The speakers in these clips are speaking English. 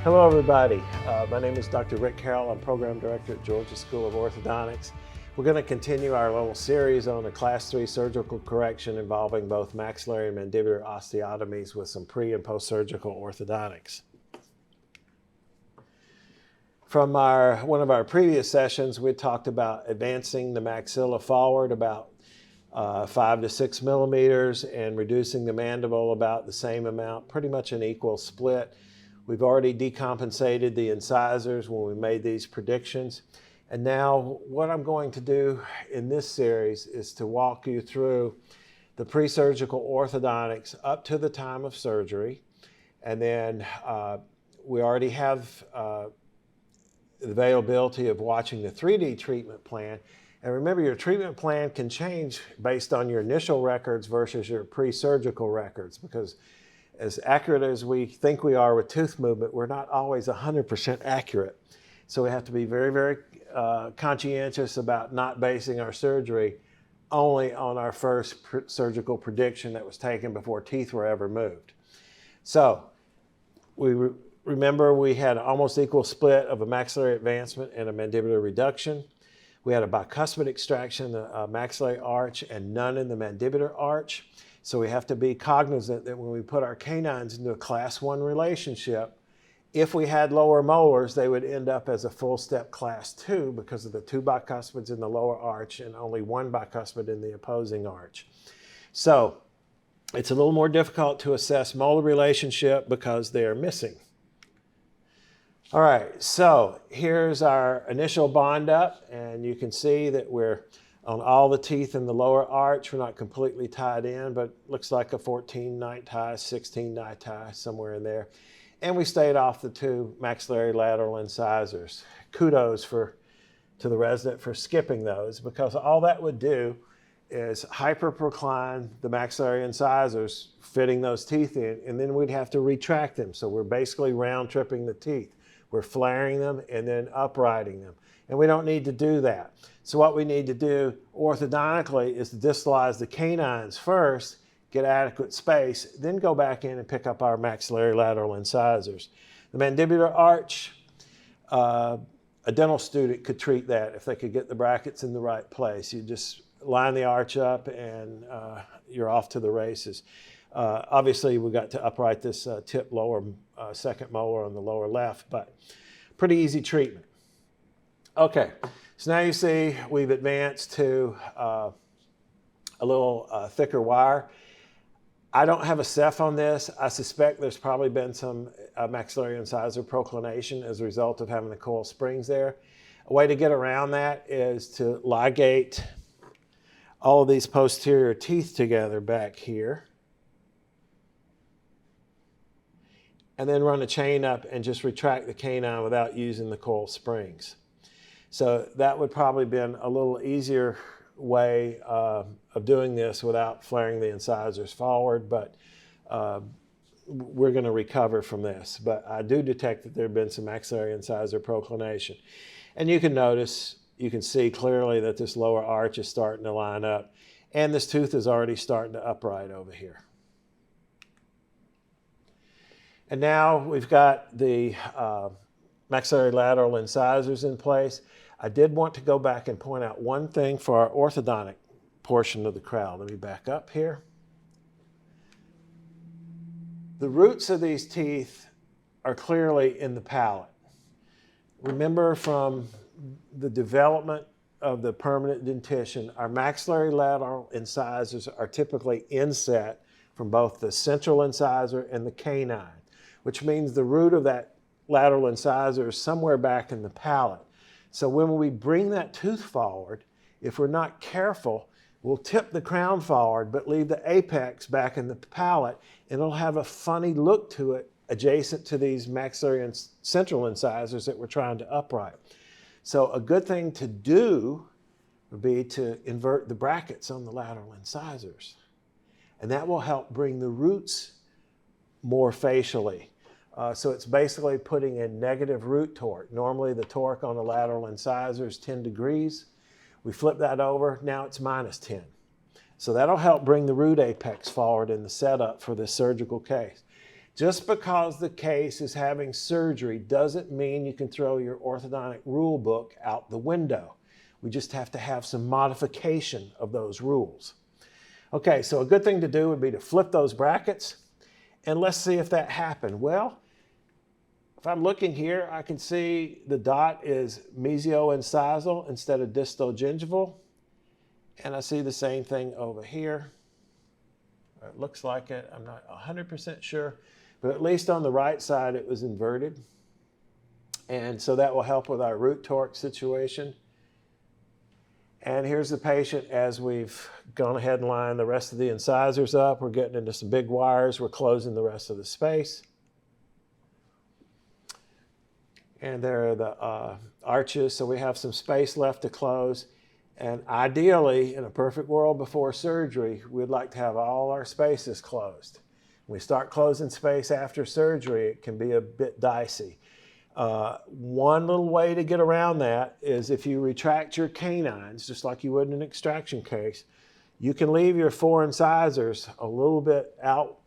Hello everybody, my name is Dr. Rick Carroll. I'm Program Director at Georgia School of Orthodontics. We're going to continue our little series on a Class 3 surgical correction involving both maxillary and mandibular osteotomies with some pre- and post-surgical orthodontics. From one of our previous sessions, we talked about advancing the maxilla forward about 5 to 6 millimeters and reducing the mandible about the same amount, pretty much an equal split. We've already decompensated the incisors when we made these predictions. And now what I'm going to do in this series is to walk you through the pre-surgical orthodontics up to the time of surgery. And then we already have the availability of watching the 3D treatment plan. And remember, your treatment plan can change based on your initial records versus your pre-surgical records, because as accurate as we think we are with tooth movement, we're not always 100% accurate. So we have to be very, very conscientious about not basing our surgery only on our first surgical prediction that was taken before teeth were ever moved. So remember we had an almost equal split of a maxillary advancement and a mandibular reduction. We had a bicuspid extraction, a maxillary arch, and none in the mandibular arch. So we have to be cognizant that when we put our canines into a Class 1 relationship, if we had lower molars, they would end up as a full step Class 2 because of the 2 bicuspids in the lower arch and only 1 bicuspid in the opposing arch. So it's a little more difficult to assess molar relationship because they are missing. All right, so here's our initial bond up, and you can see that we're on all the teeth in the lower arch. We're not completely tied in, but looks like a 14-night tie, 16-night tie, somewhere in there. And we stayed off the 2 maxillary lateral incisors. Kudos to the resident for skipping those, because all that would do is hyperprocline the maxillary incisors, fitting those teeth in, and then we'd have to retract them. So we're basically round tripping the teeth. We're flaring them and then uprighting them. And we don't need to do that. So what we need to do orthodontically is to distalize the canines first, get adequate space, then go back in and pick up our maxillary lateral incisors. The mandibular arch, a dental student could treat that if they could get the brackets in the right place. You just line the arch up and you're off to the races. Obviously, we got to upright this tip lower second molar on the lower left, but pretty easy treatment. Okay, so now you see we've advanced to a little thicker wire. I don't have a Ceph on this. I suspect there's probably been some maxillary incisor proclination as a result of having the coil springs there. A way to get around that is to ligate all of these posterior teeth together back here, and then run a chain up and just retract the canine without using the coil springs. So that would probably been a little easier way of doing this without flaring the incisors forward, but we're going to recover from this. But I do detect that there have been some maxillary incisor proclination. And you can notice, you can see clearly that this lower arch is starting to line up, and this tooth is already starting to upright over here. And now we've got the maxillary lateral incisors in place. I did want to go back and point out one thing for our orthodontic portion of the crowd. Let me back up here. The roots of these teeth are clearly in the palate. Remember from the development of the permanent dentition, our maxillary lateral incisors are typically inset from both the central incisor and the canine, which means the root of that lateral incisor is somewhere back in the palate. So when we bring that tooth forward, if we're not careful, we'll tip the crown forward but leave the apex back in the palate, and it'll have a funny look to it adjacent to these maxillary and central incisors that we're trying to upright. So a good thing to do would be to invert the brackets on the lateral incisors, and that will help bring the roots more facially. So it's basically putting in negative root torque. Normally the torque on the lateral incisor is 10 degrees. We flip that over, now it's minus 10. So that'll help bring the root apex forward in the setup for this surgical case. Just because the case is having surgery doesn't mean you can throw your orthodontic rule book out the window. We just have to have some modification of those rules. Okay, so a good thing to do would be to flip those brackets, and let's see if that happened. Well, if I'm looking here, I can see the dot is mesioincisal instead of distal-gingival, and I see the same thing over here. It looks like it. I'm not 100% sure, but at least on the right side it was inverted, and so that will help with our root torque situation. And here's the patient as we've gone ahead and lined the rest of the incisors up. We're getting into some big wires. We're closing the rest of the space. And there are the arches, so we have some space left to close. And ideally, in a perfect world before surgery, we'd like to have all our spaces closed. When we start closing space after surgery, it can be a bit dicey. One little way to get around that is if you retract your canines, just like you would in an extraction case, you can leave your 4 incisors a little bit out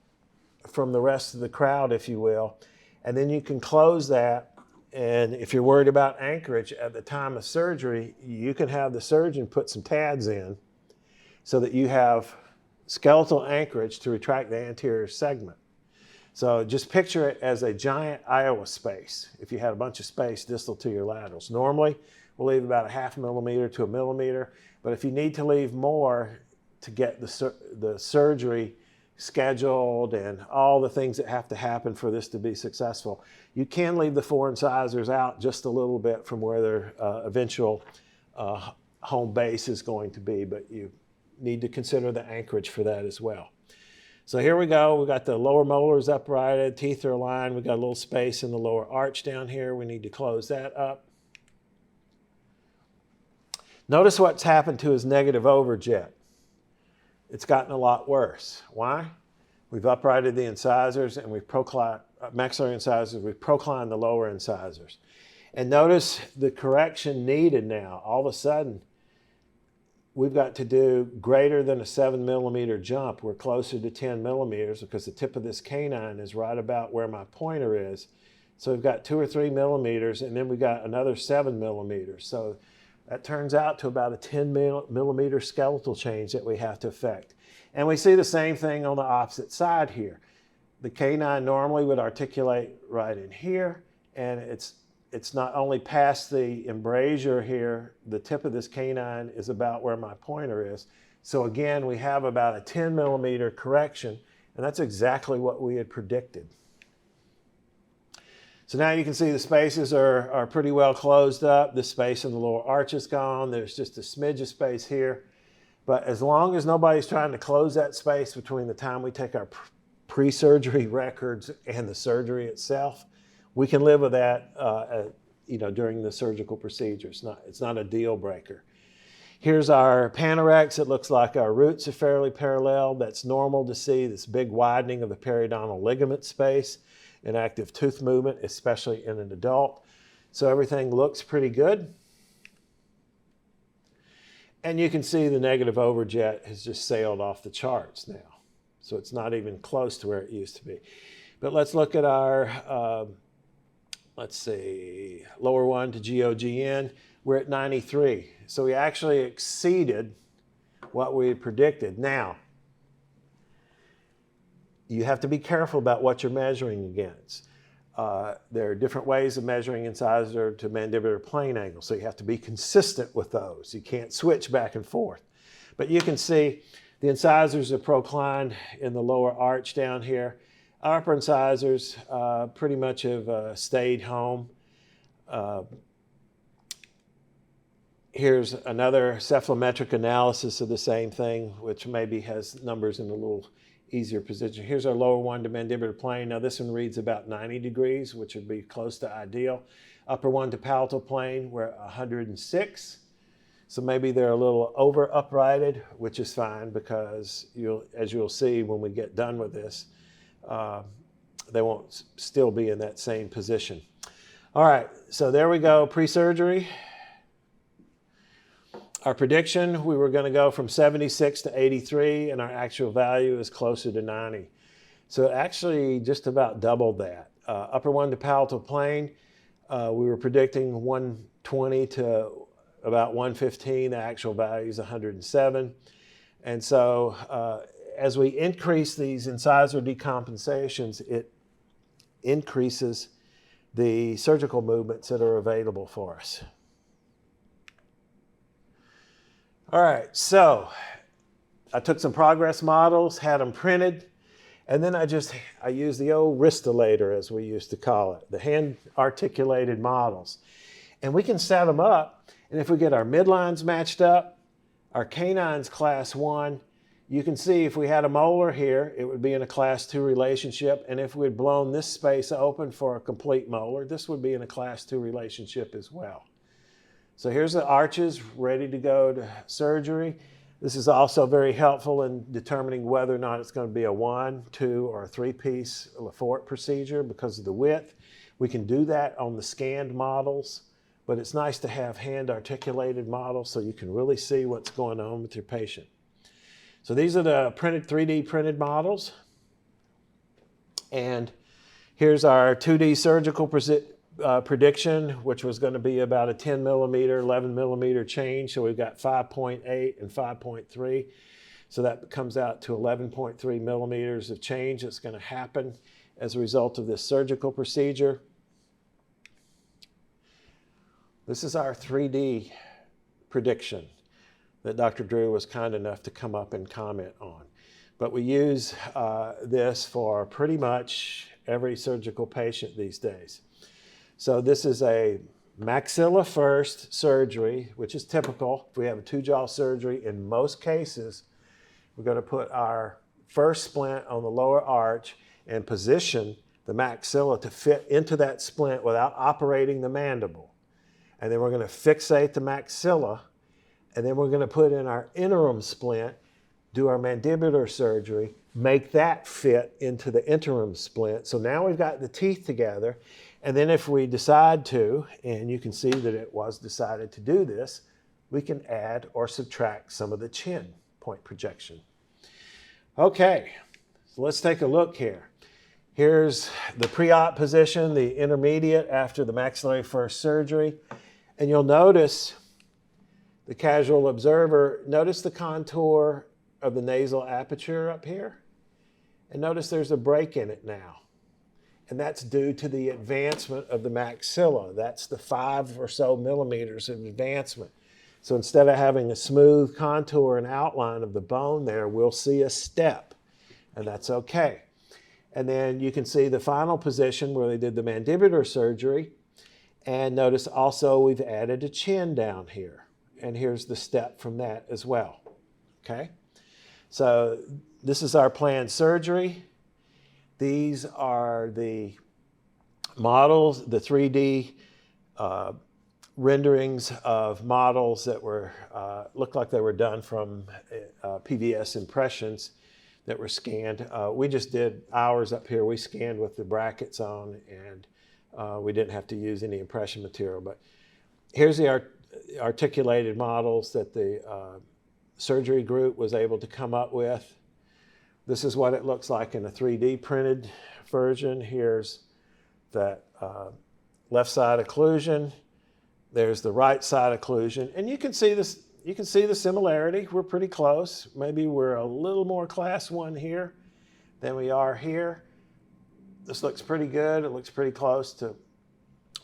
from the rest of the crowd, if you will, and then you can close that. And if you're worried about anchorage at the time of surgery, you can have the surgeon put some tabs in so that you have skeletal anchorage to retract the anterior segment. So just picture it as a giant Iowa space if you had a bunch of space distal to your laterals. Normally, we'll leave about a 0.5 millimeter to 1 millimeter, but if you need to leave more to get the surgery scheduled and all the things that have to happen for this to be successful, you can leave the 4 incisors out just a little bit from where their eventual home base is going to be, but you need to consider the anchorage for that as well. So here we go. We got the lower molars uprighted, teeth are aligned. We got a little space in the lower arch down here. We need to close that up. Notice what's happened to his negative overjet. It's gotten a lot worse. Why? We've uprighted the incisors and we've maxillary incisors. We've proclined the lower incisors. And notice the correction needed now. All of a sudden, we've got to do greater than a 7 millimeter jump. We're closer to 10 millimeters because the tip of this canine is right about where my pointer is. So we've got 2 or 3 millimeters, and then we got another 7 millimeters. So that turns out to about a 10 millimeter skeletal change that we have to effect. And we see the same thing on the opposite side here. The canine normally would articulate right in here, and it's not only past the embrasure here, the tip of this canine is about where my pointer is. So again, we have about a 10 millimeter correction, and that's exactly what we had predicted. So now you can see the spaces are pretty well closed up. The space in the lower arch is gone. There's just a smidge of space here. But as long as nobody's trying to close that space between the time we take our pre-surgery records and the surgery itself, we can live with that during the surgical procedure. It's not a deal breaker. Here's our panorex. It looks like our roots are fairly parallel. That's normal to see this big widening of the periodontal ligament space in active tooth movement, especially in an adult. So everything looks pretty good. And you can see the negative overjet has just sailed off the charts now. So it's not even close to where it used to be. But let's look at our, let's see, lower one to GOGN. We're at 93. So we actually exceeded what we had predicted. Now, you have to be careful about what you're measuring against. There are different ways of measuring incisor to mandibular plane angle, so you have to be consistent with those. You can't switch back and forth. But you can see the incisors are proclined in the lower arch down here. Our upper incisors pretty much have stayed home. Here's another cephalometric analysis of the same thing, which maybe has numbers in a little easier position. Here's our lower one to mandibular plane. Now this one reads about 90 degrees, which would be close to ideal. Upper one to palatal plane, we're at 106. So maybe they're a little over uprighted, which is fine because as you'll see when we get done with this, they won't still be in that same position. All right, so there we go, pre-surgery. Our prediction, we were going to go from 76 to 83, and our actual value is closer to 90. So it actually just about doubled that. Upper 1 to palatal plane, we were predicting 120 to about 115. The actual value is 107. And so as we increase these incisor decompensations, it increases the surgical movements that are available for us. All right, so I took some progress models, had them printed, and then I used the old wristillator, as we used to call it, the hand-articulated models. And we can set them up, and if we get our midlines matched up, our canines class 1, you can see if we had a molar here, it would be in a class 2 relationship, and if we'd blown this space open for a complete molar, this would be in a class 2 relationship as well. So here's the arches ready to go to surgery. This is also very helpful in determining whether or not it's going to be a 1, 2, or a 3-piece Lefort procedure because of the width. We can do that on the scanned models, but it's nice to have hand-articulated models so you can really see what's going on with your patient. So these are the printed 3D printed models. And here's our 2D surgical prediction, which was going to be about a 10 millimeter, 11 millimeter change. So we've got 5.8 and 5.3. So that comes out to 11.3 millimeters of change that's going to happen as a result of this surgical procedure. This is our 3D prediction that Dr. Drew was kind enough to come up and comment on. But we use this for pretty much every surgical patient these days. So this is a maxilla first surgery, which is typical. If we have a 2-jaw surgery, in most cases, we're going to put our first splint on the lower arch and position the maxilla to fit into that splint without operating the mandible. And then we're going to fixate the maxilla, and then we're going to put in our interim splint, do our mandibular surgery, make that fit into the interim splint. So now we've got the teeth together, and then if we decide to, and you can see that it was decided to do this, we can add or subtract some of the chin point projection. Okay, so let's take a look here. Here's the pre-op position, the intermediate after the maxillary first surgery. And you'll notice, the casual observer, notice the contour of the nasal aperture up here. And notice there's a break in it now. And that's due to the advancement of the maxilla. That's the 5 or so millimeters of advancement. So instead of having a smooth contour and outline of the bone there, we'll see a step. And that's okay. And then you can see the final position where they did the mandibular surgery. And notice also we've added a chin down here. And here's the step from that as well. Okay? So this is our planned surgery. These are the models, the 3D renderings of models that were looked like they were done from PVS impressions that were scanned. We just did ours up here. We scanned with the brackets on, and we didn't have to use any impression material. But here's the articulated models that the surgery group was able to come up with. This is what it looks like in a 3D printed version. Here's that left side occlusion. There's the right side occlusion. And you can see this. You can see the similarity. We're pretty close. Maybe we're a little more class 1 here than we are here. This looks pretty good. It looks pretty close to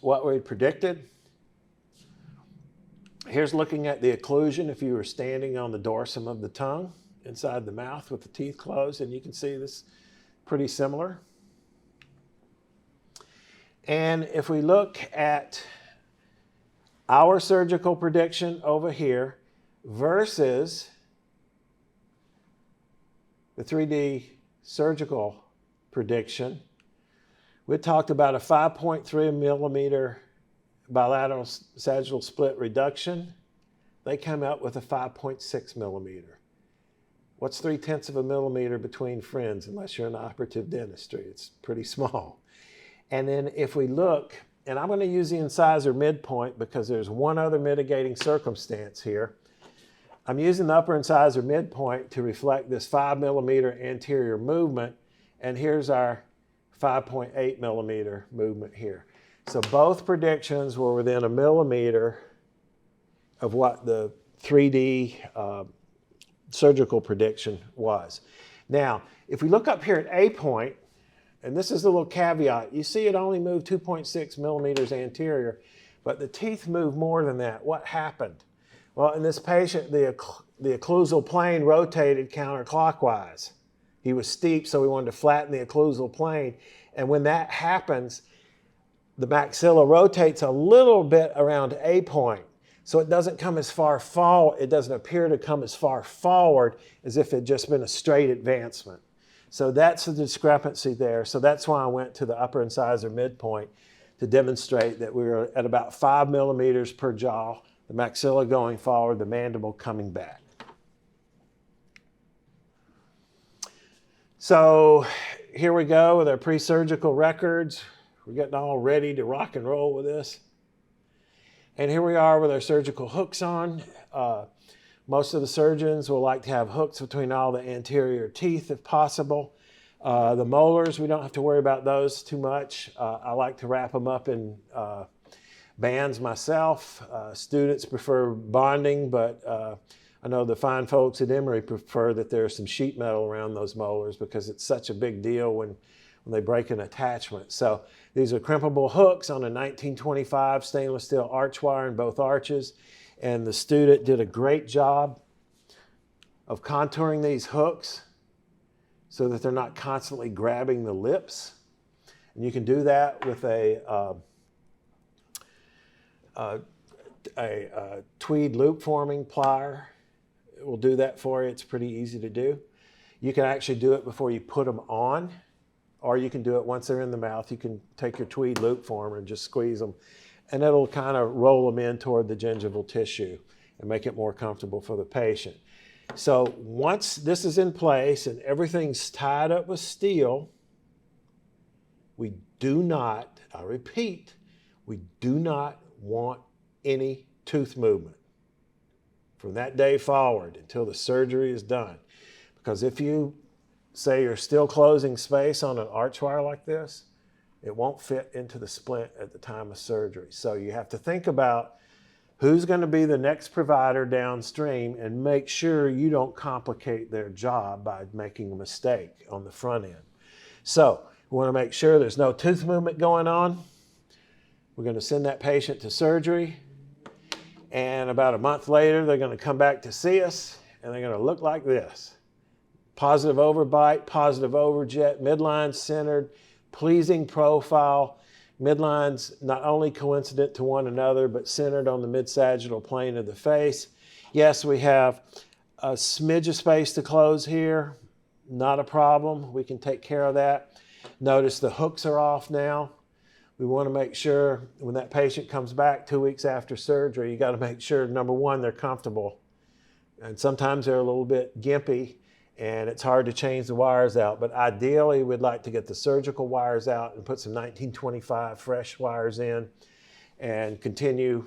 what we predicted. Here's looking at the occlusion if you were standing on the dorsum of the tongue inside the mouth with the teeth closed, and you can see this pretty similar. And if we look at our surgical prediction over here versus the 3D surgical prediction, we talked about a 5.3 millimeter bilateral sagittal split reduction. They come out with a 5.6 millimeter. What's 3/10 of a millimeter between friends, unless you're in operative dentistry? It's pretty small. And then if we look, and I'm going to use the incisor midpoint because there's one other mitigating circumstance here. I'm using the upper incisor midpoint to reflect this 5 millimeter anterior movement, and here's our 5.8 millimeter movement here. So both predictions were within a millimeter of what the 3D surgical prediction was. Now, if we look up here at A point, and this is a little caveat, you see it only moved 2.6 millimeters anterior, but the teeth moved more than that. What happened? Well, in this patient, the occlusal plane rotated counterclockwise. He was steep, so we wanted to flatten the occlusal plane. And when that happens, the maxilla rotates a little bit around A point. So it doesn't come as far forward, it doesn't appear to come as far forward as if it had just been a straight advancement. So that's the discrepancy there. So that's why I went to the upper incisor midpoint to demonstrate that we were at about 5 millimeters per jaw, the maxilla going forward, the mandible coming back. So here we go with our pre-surgical records. We're getting all ready to rock and roll with this. And here we are with our surgical hooks on. Most of the surgeons will like to have hooks between all the anterior teeth if possible. The molars, we don't have to worry about those too much. I like to wrap them up in bands myself. Students prefer bonding, but I know the fine folks at Emory prefer that there's some sheet metal around those molars because it's such a big deal when they break an attachment. So these are crimpable hooks on a 1925 stainless steel arch wire in both arches. And the student did a great job of contouring these hooks so that they're not constantly grabbing the lips. And you can do that with a tweed loop forming plier. It will do that for you. It's pretty easy to do. You can actually do it before you put them on, or you can do it once they're in the mouth. You can take your tweed loop former and just squeeze them, and it'll kind of roll them in toward the gingival tissue and make it more comfortable for the patient. So once this is in place and everything's tied up with steel, we do not, I repeat, we do not want any tooth movement from that day forward until the surgery is done. Because if you say you're still closing space on an arch wire like this, it won't fit into the splint at the time of surgery. So you have to think about who's going to be the next provider downstream and make sure you don't complicate their job by making a mistake on the front end. So we want to make sure there's no tooth movement going on. We're going to send that patient to surgery, and about a month later they're going to come back to see us and they're going to look like this. Positive overbite, positive overjet, midline centered, pleasing profile, midlines not only coincident to one another, but centered on the mid-sagittal plane of the face. Yes, we have a smidge of space to close here. Not a problem. We can take care of that. Notice the hooks are off now. We want to make sure when that patient comes back 2 weeks after surgery, you got to make sure, number one, they're comfortable. And sometimes they're a little bit gimpy, and it's hard to change the wires out. But ideally, we'd like to get the surgical wires out and put some 1925 fresh wires in and continue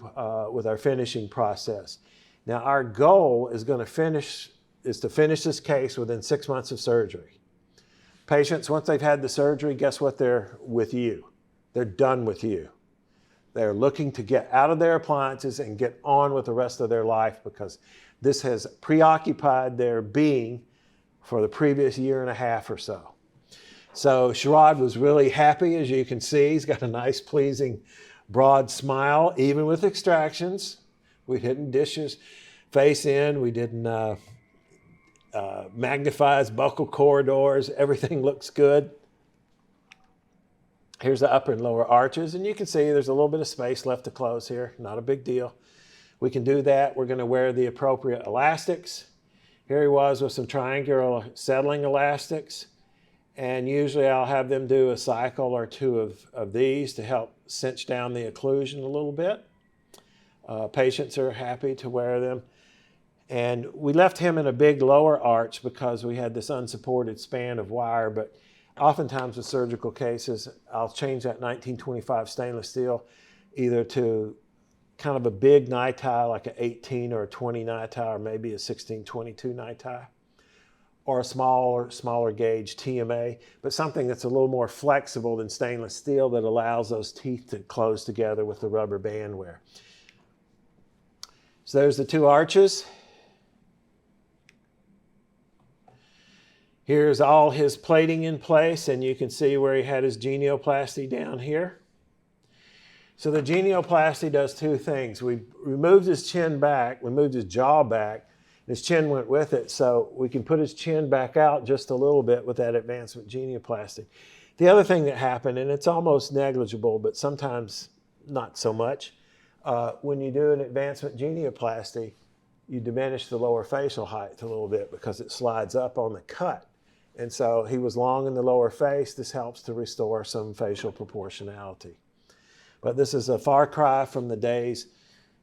with our finishing process. Now, our goal is to finish this case within 6 months of surgery. Patients, once they've had the surgery, guess what? They're with you. They're done with you. They're looking to get out of their appliances and get on with the rest of their life because this has preoccupied their being for the previous year and a half or so. So Sherrod was really happy, as you can see. He's got a nice, pleasing, broad smile, even with extractions. We didn't dish his face in. We didn't magnify his buccal corridors. Everything looks good. Here's the upper and lower arches, and you can see there's a little bit of space left to close here. Not a big deal. We can do that. We're going to wear the appropriate elastics. Here he was with some triangular settling elastics, and usually I'll have them do a cycle or two of these to help cinch down the occlusion a little bit. Patients are happy to wear them. And we left him in a big lower arch because we had this unsupported span of wire, but oftentimes with surgical cases, I'll change that 1925 stainless steel either to kind of a big NiTi, like an 18 or a 20 NiTi, or maybe a 1622 NiTi. or a smaller gauge TMA, but something that's a little more flexible than stainless steel that allows those teeth to close together with the rubber band wear. So there's the two arches. Here's all his plating in place, and you can see where he had his genioplasty down here. So the genioplasty does two things. We removed his chin back, we moved his jaw back, and his chin went with it, so we can put his chin back out just a little bit with that advancement genioplasty. The other thing that happened, and it's almost negligible, but sometimes not so much, when you do an advancement genioplasty, you diminish the lower facial height a little bit because it slides up on the cut. And so he was long in the lower face. This helps to restore some facial proportionality. But this is a far cry from the days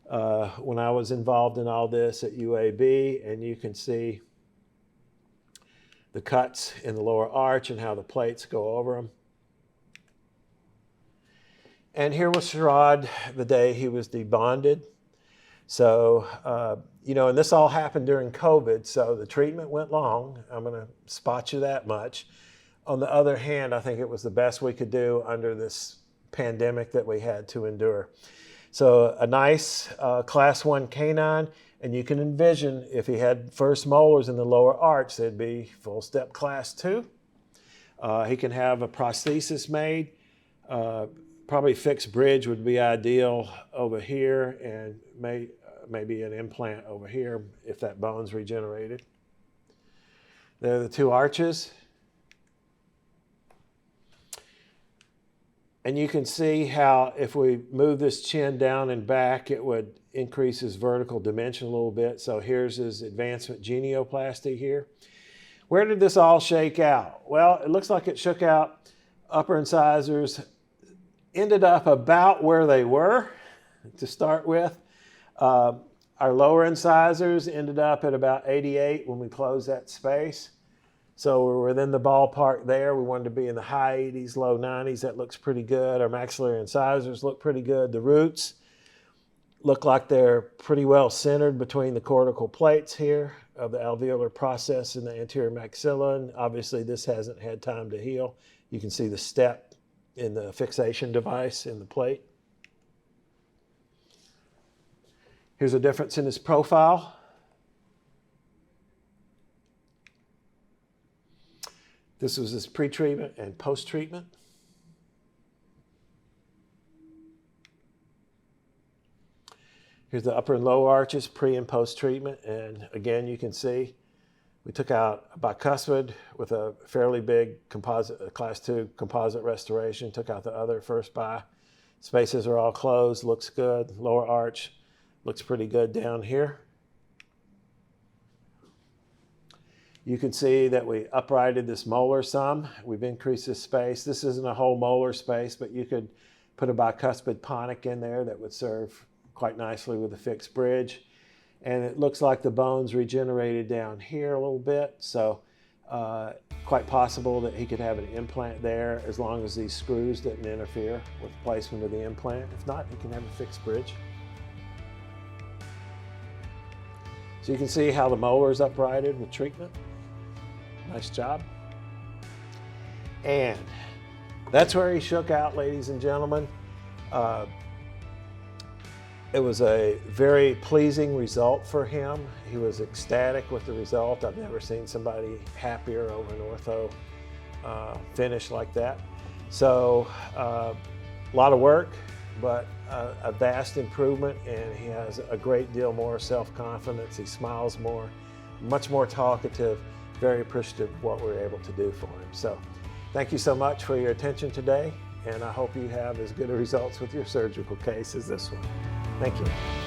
when I was involved in all this at UAB, and you can see the cuts in the lower arch and how the plates go over them. And here was Sherrod the day he was debonded. So, and this all happened during COVID, so the treatment went long. I'm going to spot you that much. On the other hand, I think it was the best we could do under this pandemic that we had to endure. So a nice class 1 canine, and you can envision if he had first molars in the lower arch, they'd be full step class 2. He can have a prosthesis made. Probably fixed bridge would be ideal over here, and maybe an implant over here if that bone's regenerated. There are the two arches. And you can see how if we move this chin down and back, it would increase his vertical dimension a little bit. So here's his advancement genioplasty here. Where did this all shake out? Well, it looks like it shook out. Upper incisors ended up about where they were to start with. Our lower incisors ended up at about 88 when we closed that space. So we're within the ballpark there. We wanted to be in the high 80s, low 90s. That looks pretty good. Our maxillary incisors look pretty good. The roots look like they're pretty well centered between the cortical plates here of the alveolar process in the anterior maxilla. And obviously this hasn't had time to heal. You can see the step in the fixation device in the plate. Here's a difference in his profile. This was his pre-treatment and post-treatment. Here's the upper and lower arches, pre and post-treatment. And again, you can see we took out a bicuspid with a fairly big composite, class 2 composite restoration, took out the other first bi. Spaces are all closed, looks good. Lower arch looks pretty good down here. You can see that we uprighted this molar some. We've increased this space. This isn't a whole molar space, but you could put a bicuspid ponic in there that would serve quite nicely with a fixed bridge. And it looks like the bone's regenerated down here a little bit. So quite possible that he could have an implant there as long as these screws didn't interfere with the placement of the implant. If not, he can have a fixed bridge. So you can see how the molar is uprighted with treatment. Nice job. And that's where he shook out, ladies and gentlemen. It was a very pleasing result for him. He was ecstatic with the result. I've never seen somebody happier over an ortho finish like that. So a lot of work, but a vast improvement, and he has a great deal more self-confidence. He smiles more, much more talkative, very appreciative of what we're able to do for him. So thank you so much for your attention today, and I hope you have as good results with your surgical case as this one. Thank you.